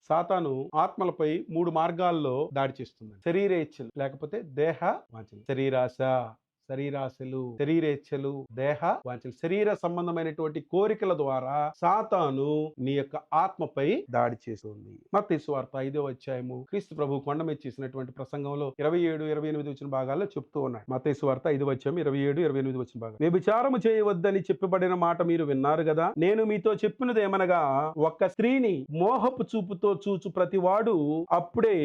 సాతాను ఆత్మలపై 3 మార్గాల్లో దాడి చేస్తుంది. శరీర ఇచ్చలు, లేకపోతే దేహ వాంఛలు. శరీరాశలు, శరీరేచ్ఛలు, దేహ వాంఛలు, శరీర సంబంధమైనటువంటి కోరికల ద్వారా సాతాను నీ యొక్క ఆత్మపై దాడి చేస్తుంది. మత్తయి సువార్త 5వ అధ్యాయము క్రీస్తు ప్రభు కొండ మీద చేసినటువంటి ప్రసంగంలో 27, 28 వచ్చిన భాగాల్లో చెప్తూ ఉన్నాయి. మత్తయి సువార్త 5వ అధ్యాయం 27, 28 వచ్చిన భాగం. వ్యభిచారము చేయవద్దని చెప్పబడిన మాట మీరు విన్నారు కదా, నేను మీతో చెప్పినదేమనగా, ఒక్క స్త్రీని మోహపు చూపుతో చూచు ప్రతివాడు అప్పుడే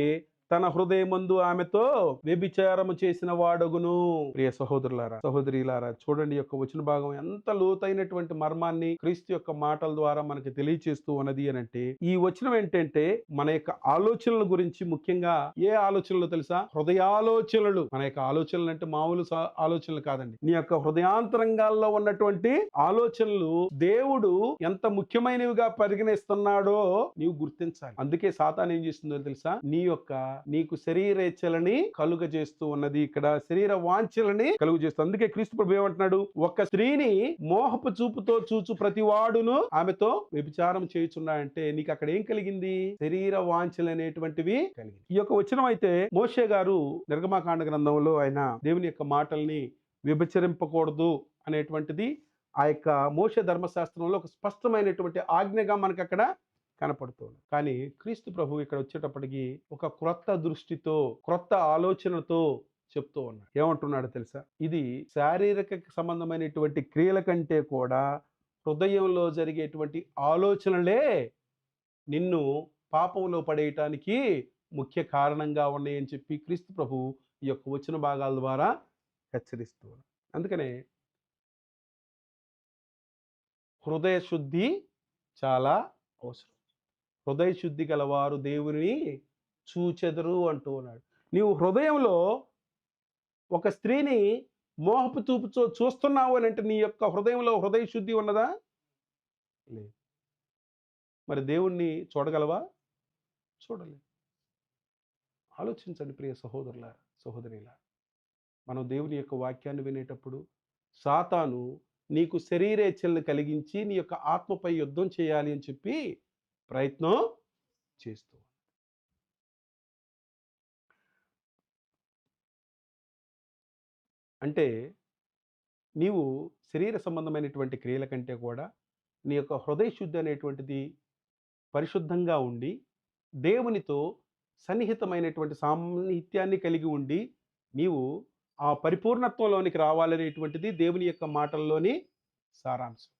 తన హృదయమందు ఆమెతో వ్యభిచారము చేసిన వాడగును. ప్రియ సహోదరులారా, సహోదరీలారా, చూడండి యొక్క వచన భాగం ఎంత లోతైనటువంటి మర్మాన్ని క్రీస్తు యొక్క మాటల ద్వారా మనకి తెలియచేస్తూ ఉన్నది అని అంటే, ఈ వచనం ఏంటంటే మన యొక్క ఆలోచనల గురించి, ముఖ్యంగా ఏ ఆలోచనలు తెలుసా? హృదయాలోచనలు. మన యొక్క ఆలోచనలు అంటే మామూలు ఆలోచనలు కాదండి. నీ యొక్క హృదయాంతరంగాల్లో ఉన్నటువంటి ఆలోచనలు దేవుడు ఎంత ముఖ్యమైనవిగా పరిగణిస్తున్నాడో నీవు గుర్తించాలి. అందుకే సాతాను ఏం చేస్తుందో తెలుసా? నీకు శరీరేచ్ఛలని కలుగజేస్తూ ఉన్నది. ఇక్కడ శరీర వాంఛలని కలుగజేస్తుంది. అందుకే క్రీస్తు ప్రభు ఏమంటున్నాడు? ఒక స్త్రీని మోహపు చూపుతో చూచు ప్రతి వాడును ఆమెతో వ్యభిచారం చేయుచున్నాడంటే నీకు అక్కడ ఏం కలిగింది? శరీర వాంఛలు అనేటువంటివి కలిగింది. ఈ యొక్క వచనం అయితే మోషే గారు నిర్గమాకాండ గ్రంథంలో ఆయన దేవుని యొక్క మాటల్ని వ్యభిచరింపకూడదు అనేటువంటిది ఆ యొక్క మోషే ధర్మశాస్త్రంలో ఒక స్పష్టమైనటువంటి ఆజ్ఞగా మనకు అక్కడ కనపడుతుంది. కానీ క్రీస్తు ప్రభు ఇక్కడ వచ్చేటప్పటికి ఒక క్రొత్త దృష్టితో, క్రొత్త ఆలోచనతో చెప్తూ ఉన్నాడు. ఏమంటున్నాడు తెలుసా? ఇది శారీరక సంబంధమైనటువంటి క్రియల కంటే కూడా హృదయంలో జరిగేటువంటి ఆలోచనలే నిన్ను పాపంలో పడేయటానికి ముఖ్య కారణంగా ఉన్నాయని చెప్పి క్రీస్తు ప్రభు ఈ యొక్క వచన భాగాల ద్వారా హెచ్చరిస్తూ ఉన్నాడు. అందుకనే హృదయ శుద్ధి చాలా అవసరం. హృదయ శుద్ధి గలవారు దేవుని చూచెదరు అంటూ ఉన్నాడు. నీవు హృదయంలో ఒక స్త్రీని మోహపు చూపుతో చూస్తున్నావు అని అంటే నీ యొక్క హృదయంలో హృదయ శుద్ధి ఉన్నదా? లేదు. మరి దేవుణ్ణి చూడగలవా? చూడలేదు. ఆలోచించండి ప్రియ సహోదరులారా, సహోదరులారా. మనం దేవుని యొక్క వాక్యాన్ని వినేటప్పుడు సాతాను నీకు శరీరేచ్ఛలను కలిగించి నీ యొక్క ఆత్మపై యుద్ధం చేయాలి అని చెప్పి ప్రయత్నం చేస్తూ. అంటే నీవు శరీర సంబంధమైనటువంటి క్రియల కంటే కూడా నీ యొక్క హృదయ శుద్ధి అనేటువంటిది పరిశుద్ధంగా ఉండి దేవునితో సన్నిహితమైనటువంటి సాన్నిహిత్యాన్ని కలిగి ఉండి నీవు ఆ పరిపూర్ణత్వంలోనికి రావాలనేటువంటిది దేవుని యొక్క మాటల్లోని సారాంశం.